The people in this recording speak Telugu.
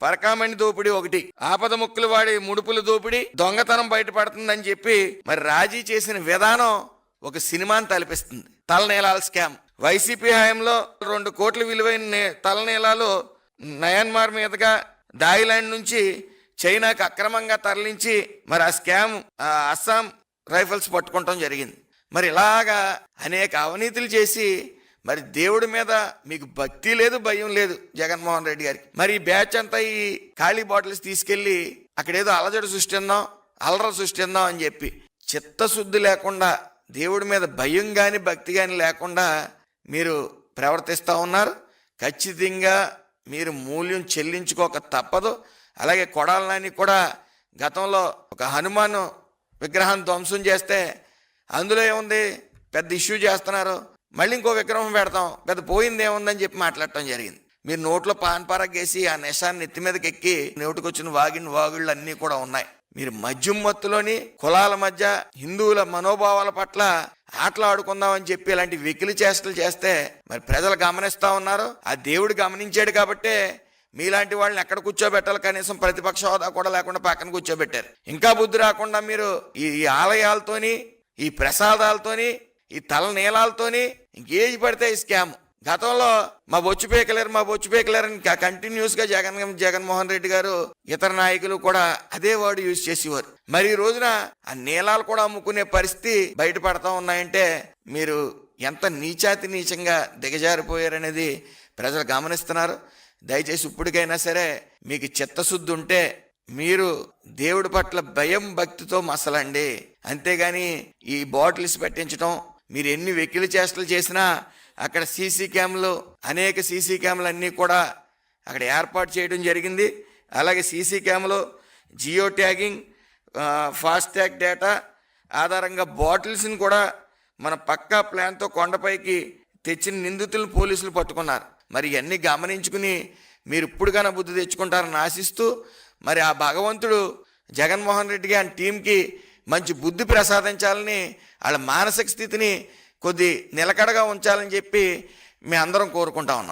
పరకామణి దోపిడీ ఒకటి, ఆపద ముక్కులు వాడి ముడుపుల దోపిడీ, దొంగతనం బయటపడుతుందని చెప్పి మరి రాజీ చేసిన విధానం ఒక సినిమాని తలపిస్తుంది. తలనీలాల స్కామ్. వైసీపీ హయాంలో 2 కోట్ల విలువైన తలనీలాలు నయన్మార్ మీదుగా థాయిలాండ్ నుంచి చైనాకి అక్రమంగా తరలించి మరి ఆ స్కామ్ అస్సాం రైఫల్స్ పట్టుకోవటం జరిగింది. మరి ఇలాగా అనేక అవినీతులు చేసి మరి దేవుడి మీద మీకు భక్తి లేదు, భయం లేదు జగన్మోహన్ రెడ్డి గారికి. మరి ఈ బ్యాచ్ అంతా ఈ ఖాళీ బాటిల్స్ తీసుకెళ్లి అక్కడేదో అలజడి సృష్టిందాం, అలర సృష్టిందాం అని చెప్పి చిత్తశుద్ధి లేకుండా, దేవుడి మీద భయం కానీ భక్తి కానీ లేకుండా మీరు ప్రవర్తిస్తూ ఉన్నారు. ఖచ్చితంగా మీరు మూల్యం చెల్లించుకోక తప్పదు. అలాగే కొడాలని కూడా గతంలో ఒక హనుమాన్ విగ్రహాన్ని ధ్వంసం చేస్తే అందులో ఏముంది, పెద్ద ఇష్యూ చేస్తున్నారు, మళ్ళీ ఇంకో విగ్రహం పెడతాం, పెద్ద పోయింది ఏముందని చెప్పి మాట్లాడటం జరిగింది. మీరు నోట్లో పాన్పారగేసి ఆ నిశాన్ని నెత్తి మీదకి ఎక్కి నోటికొచ్చిన వాగుళ్ళు అన్నీ కూడా ఉన్నాయి. మీరు మద్యం మత్తులోని కులాల మధ్య హిందువుల మనోభావాల పట్ల ఆటలాడుకుందామని చెప్పి ఇలాంటి వెకిలి చేష్టలు చేస్తే మరి ప్రజలు గమనిస్తా ఉన్నారు. ఆ దేవుడు గమనించాడు కాబట్టే మీలాంటి వాళ్ళని ఎక్కడ కూర్చోబెట్టాలి, కనీసం ప్రతిపక్ష హోదా కూడా లేకుండా పక్కన కూర్చోబెట్టారు. ఇంకా బుద్ధి రాకుండా మీరు ఈ ఆలయాలతోని, ఈ ప్రసాదాలతోని, ఈ తలనీలాలతోని ఇంకేది పడితే ఈ స్కామ్. గతంలో మా బొచ్చు పేకలేరని కంటిన్యూస్ గా జగన్మోహన్ రెడ్డి గారు ఇతర నాయకులు కూడా అదే వర్డ్ యూజ్ చేసేవారు. మరి ఈ రోజున ఆ నీలాలు కూడా అమ్ముకునే పరిస్థితి బయటపడతా ఉన్నాయంటే మీరు ఎంత నీచంగా దిగజారిపోయారనేది ప్రజలు గమనిస్తున్నారు. దయచేసి ఇప్పటికైనా సరే మీకు చిత్తశుద్ధి ఉంటే మీరు దేవుడి పట్ల భయం భక్తితో మసలండి. అంతేగాని ఈ బాటిల్స్ పెట్టించడం, మీరు ఎన్ని వెకిలి చేష్టలు చేసినా అక్కడ అనేక సీసీ క్యామ్లు అన్నీ కూడా అక్కడ ఏర్పాటు చేయడం జరిగింది. అలాగే సీసీ క్యామ్లో జియో ట్యాగింగ్, ఫాస్టాగ్ డేటా ఆధారంగా బాటిల్స్ని కూడా మన పక్కా ప్లాన్తో కొండపైకి తెచ్చిన నిందితులను పోలీసులు పట్టుకున్నారు. మరి ఇవన్నీ గమనించుకుని మీరు ఇప్పుడుగానే బుద్ధి తెచ్చుకుంటారని ఆశిస్తూ మరి ఆ భగవంతుడు జగన్మోహన్ రెడ్డి గారి టీంకి మంచి బుద్ధి ప్రసాదించాలని, వాళ్ళ మానసిక స్థితిని కొద్ది నిలకడగా ఉంచాలని చెప్పి మేము అందరం కోరుకుంటా ఉన్నాం.